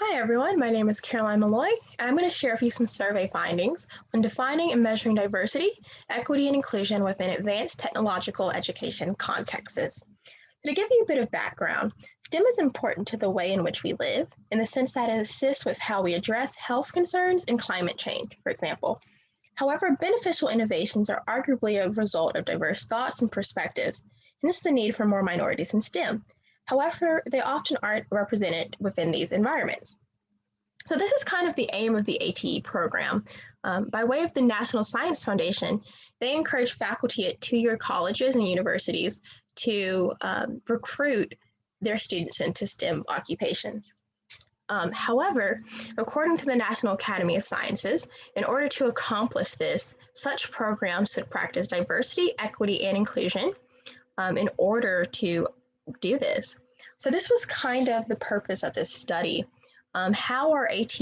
Hi everyone, my name is Caroline Malloy, and I'm going to share with you some survey findings on defining and measuring diversity, equity, and inclusion within advanced technological education contexts. To give you a bit of background, STEM is important to the way in which we live, in the sense that it assists with how we address health concerns and climate change, for example. However, beneficial innovations are arguably a result of diverse thoughts and perspectives, hence the need for more minorities in STEM. However, they often aren't represented within these environments. So this is kind of the aim of the ATE program. By way of the National Science Foundation, they encourage faculty at two-year colleges and universities to recruit their students into STEM occupations. However, according to the National Academy of Sciences, in order to accomplish this, such programs should practice diversity, equity, and inclusion in order to do this. So this was kind of the purpose of this study. How are AT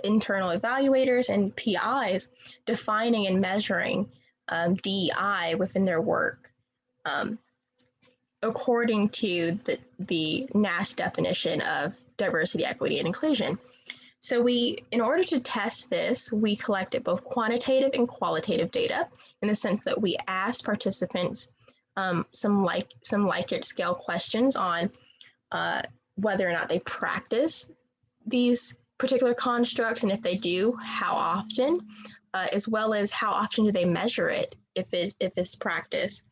internal evaluators and PIs defining and measuring DEI within their work according to the NAS definition of diversity, equity, and inclusion? So in order to test this, we collected both quantitative and qualitative data in the sense that we asked participants some Likert scale questions on whether or not they practice these particular constructs, and if they do, how often, as well as how often do they measure it if it's practiced.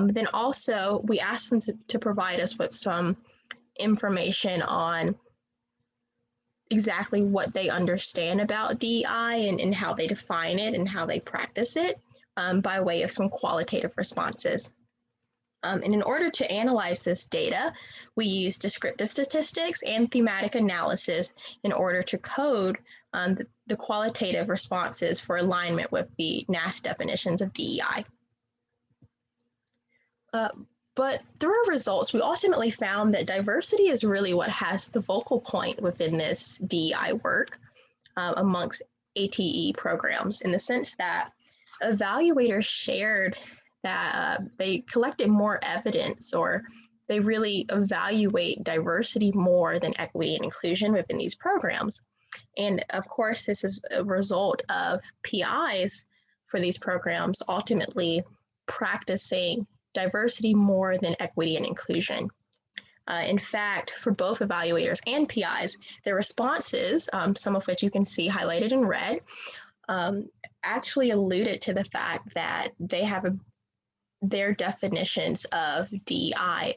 Then also we asked them to provide us with some information on exactly what they understand about DEI and how they define it and how they practice it by way of some qualitative responses. And in order to analyze this data, we use descriptive statistics and thematic analysis in order to code the qualitative responses for alignment with the NAS definitions of DEI. But through our results, we ultimately found that diversity is really what has the focal point within this DEI work amongst ATE programs, in the sense that evaluators shared that they collected more evidence, or they really evaluate diversity more than equity and inclusion within these programs. And of course, this is a result of PIs for these programs ultimately practicing diversity more than equity and inclusion. In fact, for both evaluators and PIs, their responses, some of which you can see highlighted in red, actually alluded to the fact that they have their definitions of DEI,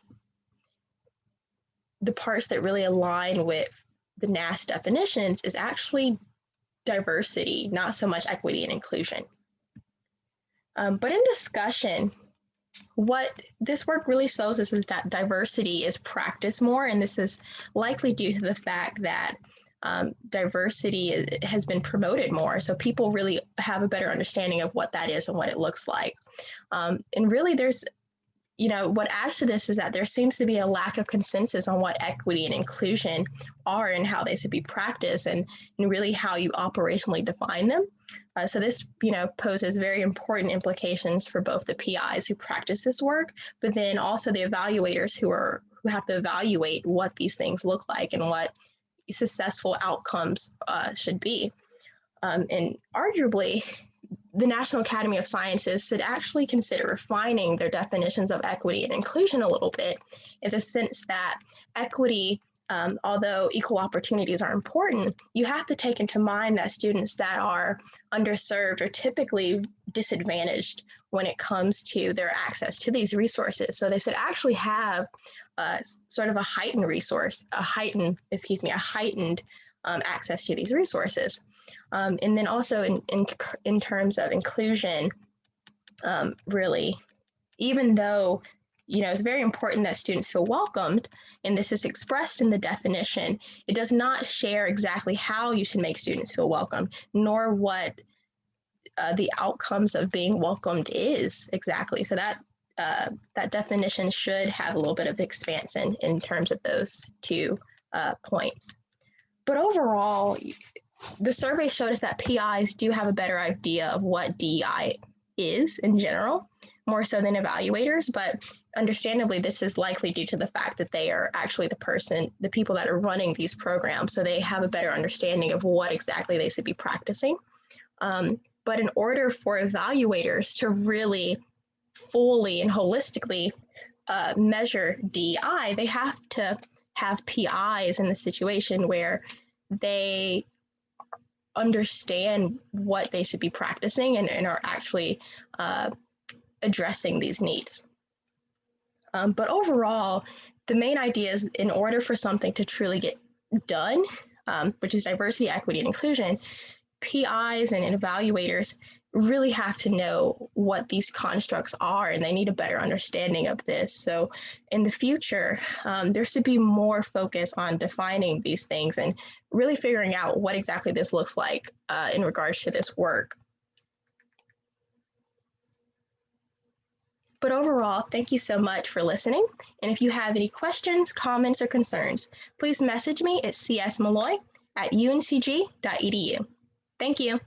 the parts that really align with the NAS definitions is actually diversity, not so much equity and inclusion. But in discussion, what this work really shows us is that diversity is practiced more, and this is likely due to the fact that diversity has been promoted more. So people really have a better understanding of what that is and what it looks like. And really there's, what adds to this is that there seems to be a lack of consensus on what equity and inclusion are and how they should be practiced, and really how you operationally define them. So this, poses very important implications for both the PIs who practice this work, but then also the evaluators who have to evaluate what these things look like and what successful outcomes should be. And arguably, the National Academy of Sciences should actually consider refining their definitions of equity and inclusion a little bit, in the sense that equity, although equal opportunities are important, you have to take into mind that students that are underserved are typically disadvantaged when it comes to their access to these resources. So they should actually have sort of a heightened access to these resources. And then also in terms of inclusion, really, even though it's very important that students feel welcomed, and this is expressed in the definition, it does not share exactly how you should make students feel welcomed, nor what the outcomes of being welcomed is exactly. So that definition should have a little bit of expansion in terms of those two points. But overall, the survey showed us that PIs do have a better idea of what DEI is in general, more so than evaluators, but understandably, this is likely due to the fact that they are actually the people that are running these programs, so they have a better understanding of what exactly they should be practicing. But in order for evaluators to really fully and holistically measure DEI, they have to have PIs in the situation where they understand what they should be practicing and are actually addressing these needs. But overall, the main idea is in order for something to truly get done, which is diversity, equity, and inclusion, PIs and evaluators really have to know what these constructs are, and they need a better understanding of this. So in the future, there should be more focus on defining these things and really figuring out what exactly this looks like in regards to this work. But overall, thank you so much for listening. And if you have any questions, comments, or concerns, please message me at csmalloy@uncg.edu. Thank you.